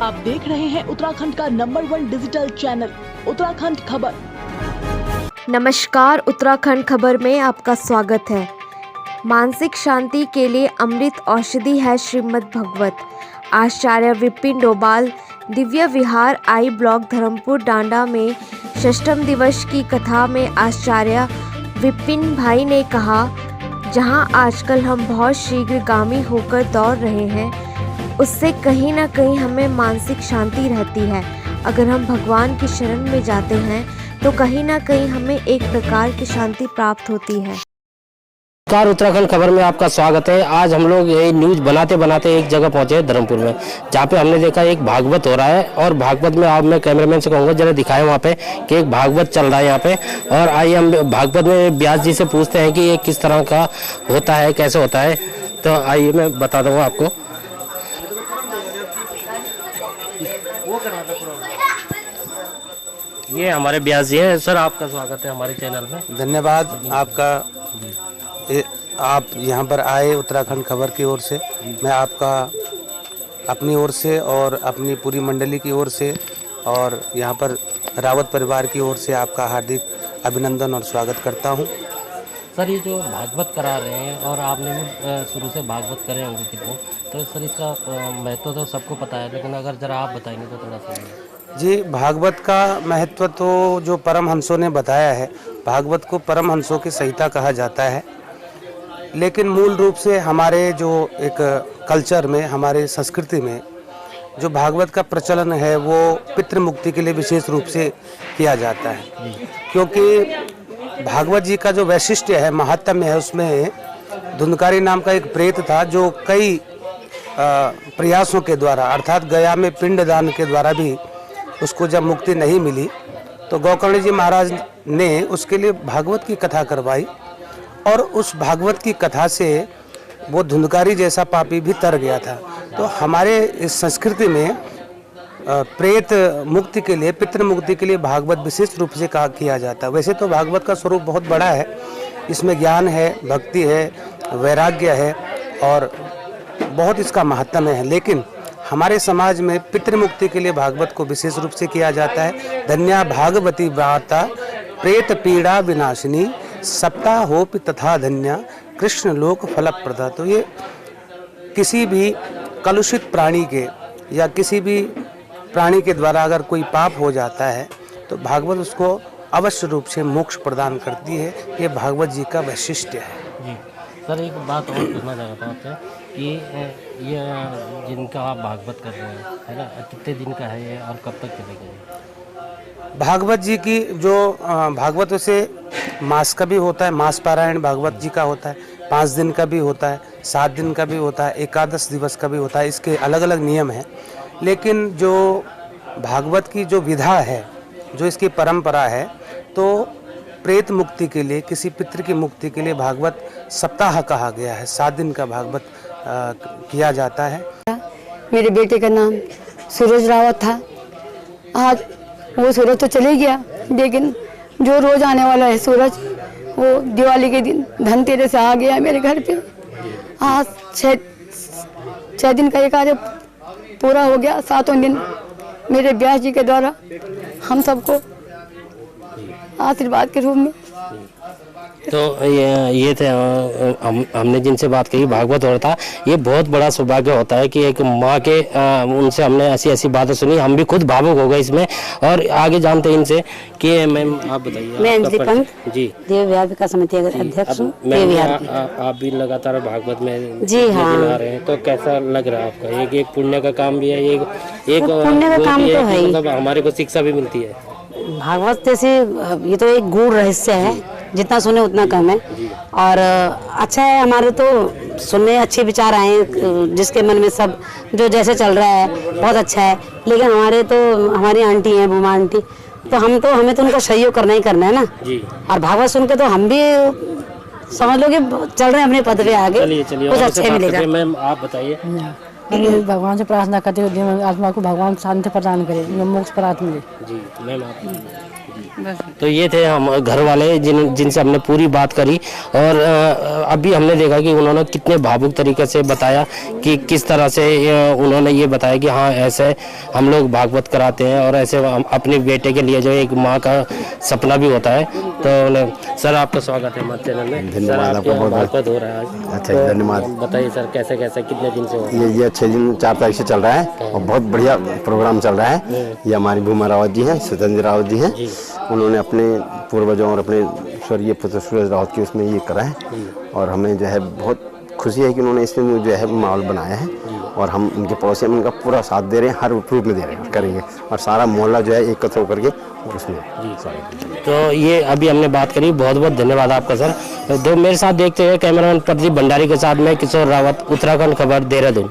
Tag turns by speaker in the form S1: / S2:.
S1: आप देख रहे हैं उत्तराखंड का नंबर 1 डिजिटल चैनल उत्तराखंड खबर।
S2: नमस्कार, उत्तराखंड खबर में आपका स्वागत है। मानसिक शांति के लिए अमृत औषधि है श्रीमद् भगवत। आचार्य विपिन डोभाल दिव्य विहार आई ब्लॉक धर्मपुर डांडा में षष्ठम दिवस की कथा में आचार्य विपिन भाई ने कहा, जहां आजकल हम बहुत शीघ्रगामी होकर दौड़ रहे हैं, उससे कहीं ना कहीं हमें मानसिक शांति रहती है। अगर हम भगवान की शरण में जाते हैं तो कहीं ना कहीं हमें एक प्रकार की शांति प्राप्त होती है।
S3: नमस्कार, उत्तराखंड खबर में आपका स्वागत है। आज हम लोग ये न्यूज़ बनाते बनाते एक जगह पहुंचे हैं धर्मपुर में, जहां पे हमने देखा एक भागवत हो रहा है। और भागवत में आप, मैं कैमरामैन से कहूँगा जरा दिखाएं वहाँ पे कि एक भागवत चल रहा है यहाँ पे। और आइए हम भागवत में व्यास जी से पूछते हैं कि ये किस तरह का होता है, कैसे होता है। तो आइए मैं बता दूँगा आपको। ये हमारे व्यास जी हैं। सर, आपका स्वागत है हमारे चैनल में।
S4: धन्यवाद आपका। आप यहाँ पर आए उत्तराखंड खबर की ओर से। मैं आपका अपनी ओर से और अपनी पूरी मंडली की ओर से और यहाँ पर रावत परिवार की ओर से आपका हार्दिक अभिनंदन और स्वागत करता हूँ।
S3: सर, ये जो भागवत करा रहे हैं और आपने भी शुरू से भागवत करे होंगे कितने, तो सर इसका महत्व तो सबको पता है, लेकिन अगर जरा आप बताएंगे तो थोड़ा सा।
S4: जी, भागवत का महत्व तो जो परमहंसों ने बताया है, भागवत को परमहंसों की संहिता कहा जाता है। लेकिन मूल रूप से हमारे जो एक कल्चर में, हमारे संस्कृति में जो भागवत का प्रचलन है वो पितृ मुक्ति के लिए विशेष रूप से किया जाता है। क्योंकि भागवत जी का जो वैशिष्ट्य है, महात्म्य है, उसमें धुंधकारी नाम का एक प्रेत था जो कई प्रयासों के द्वारा, अर्थात गया में पिंडदान के द्वारा भी उसको जब मुक्ति नहीं मिली तो गोकर्ण जी महाराज ने उसके लिए भागवत की कथा करवाई। और उस भागवत की कथा से वो धुंधकारी जैसा पापी भी तर गया था। तो हमारे इस संस्कृति में प्रेत मुक्ति के लिए, पितृ मुक्ति के लिए भागवत विशेष रूप से किया जाता है। वैसे तो भागवत का स्वरूप बहुत बड़ा है, इसमें ज्ञान है, भक्ति है, वैराग्य है और बहुत इसका महत्व है। लेकिन हमारे समाज में पितृमुक्ति के लिए भागवत को विशेष रूप से किया जाता है। धन्या भागवती वार्ता प्रेत पीड़ा विनाशिनी सप्ताहोपि तथा धन्या कृष्ण लोक फलप्रदा। तो ये किसी भी कलुषित प्राणी के या किसी भी प्राणी के द्वारा अगर कोई पाप हो जाता है तो भागवत उसको अवश्य रूप से मोक्ष प्रदान करती है। ये भागवत जी का वैशिष्ट्य है।
S3: जी सर, एक बात और पूछना चाह रहा था आपसे कि ये जिनका आप भागवत कर रहे हैं, है ना, कितने दिन का है ये और कब तक चलेगा?
S4: भागवत जी की जो भागवत से मास का भी होता है, मास पारायण भागवत जी का होता है, 5 दिन का भी होता है, 7 दिन का भी होता है, एकादश दिवस का भी होता है। इसके अलग अलग नियम हैं। लेकिन जो भागवत की जो विधा है, जो इसकी परंपरा है, तो प्रेत मुक्ति के लिए, किसी पितृ की मुक्ति के लिए भागवत सप्ताह कहा गया है। 7 दिन का भागवत किया जाता है।
S5: मेरे बेटे का नाम सूरज रावत था। आज वो सूरज तो चले गया, लेकिन जो रोज आने वाला है सूरज, वो दिवाली के दिन धनतेरस से आ गया मेरे घर पे। आज 6 दिन का एक कार्य पूरा हो गया। 7वें दिन मेरे व्यास जी के द्वारा हम सबको आशीर्वाद के रूप में।
S3: तो ये थे हमने जिनसे बात कही, भागवत हो रहा था। ये बहुत बड़ा सौभाग्य होता है कि एक माँ के उनसे हमने ऐसी ऐसी बातें सुनी, हम भी खुद भावुक हो गए इसमें। और आगे जानते हैं इनसे कि मैम आप बताइए।
S5: मैं अंजलि पंत
S3: जी,
S5: देव विहार विकास समिति अध्यक्ष हूँ।
S3: आप भी लगातार भागवत में
S5: जी हाँ
S3: आ रहे हैं, तो कैसा लग रहा है आपका? एक पुण्य का काम भी है, एक
S5: पुण्य का काम तो है,
S3: मतलब हमारे को शिक्षा भी मिलती है।
S5: भागवत जैसे ये तो एक गूढ़ रहस्य है, जितना सुने उतना कम है। और अच्छा है, हमारे तो सुनने अच्छे विचार आए, जिसके मन में सब जो जैसे चल रहा है बहुत अच्छा है। लेकिन हमारी आंटी हैं, बुमा आंटी, तो हमें तो उनका सहयोग करना ही करना है ना जी। और भागवत सुन के तो हम भी समझ लो कि चल रहे हैं अपने पद पे आगे, कुछ अच्छा मिलेगा।
S3: मैम आप बताइए।
S5: भगवान से प्रार्थना करते हुए आत्मा को भगवान शांति प्रदान करे, मोक्ष प्राप्त मिले।
S3: जी मैम आप तो ये थे हम घर वाले जिनसे हमने पूरी बात करी। और अभी हमने देखा कि उन्होंने कितने भावुक तरीके से बताया कि किस तरह से उन्होंने ये बताया कि हाँ ऐसे हम लोग भागवत कराते हैं और ऐसे अपने बेटे के लिए जो एक माँ का सपना भी होता है। तो सर आपका स्वागत है हमारे चैनल में।
S6: धन्यवाद, आपका बहुत
S3: भागवत हो रहा है आज।
S6: अच्छा,
S3: तो
S6: धन्यवाद।
S3: बताइए सर कैसे कैसे कितने दिन से हो रहा है?
S6: ये 6 दिन 4 तारीख से चल रहा है और बहुत बढ़िया प्रोग्राम चल रहा है। ये हमारी भूमा रावत जी हैं, स्वतंत्र रावत जी हैं। उन्होंने अपने पूर्वजों और अपने स्वर्गीय पुत्र सूरज रावत के उसमें ये करा है और हमें जो है बहुत खुशी है कि उन्होंने इसमें जो है माहौल बनाया है और हम उनके पड़ोसी हम उनका पूरा साथ दे रहे हैं, हर रूप में दे रहे हैं, करेंगे और सारा मोहल्ला जो है एकत्र होकर के उसमें।
S3: तो ये अभी हमने बात करी, बहुत बहुत धन्यवाद आपका सर। तो मेरे साथ देखते हुए कैमरामैन प्रदीप भंडारी के साथ मैं किशोर रावत, उत्तराखंड खबर, देहरादून।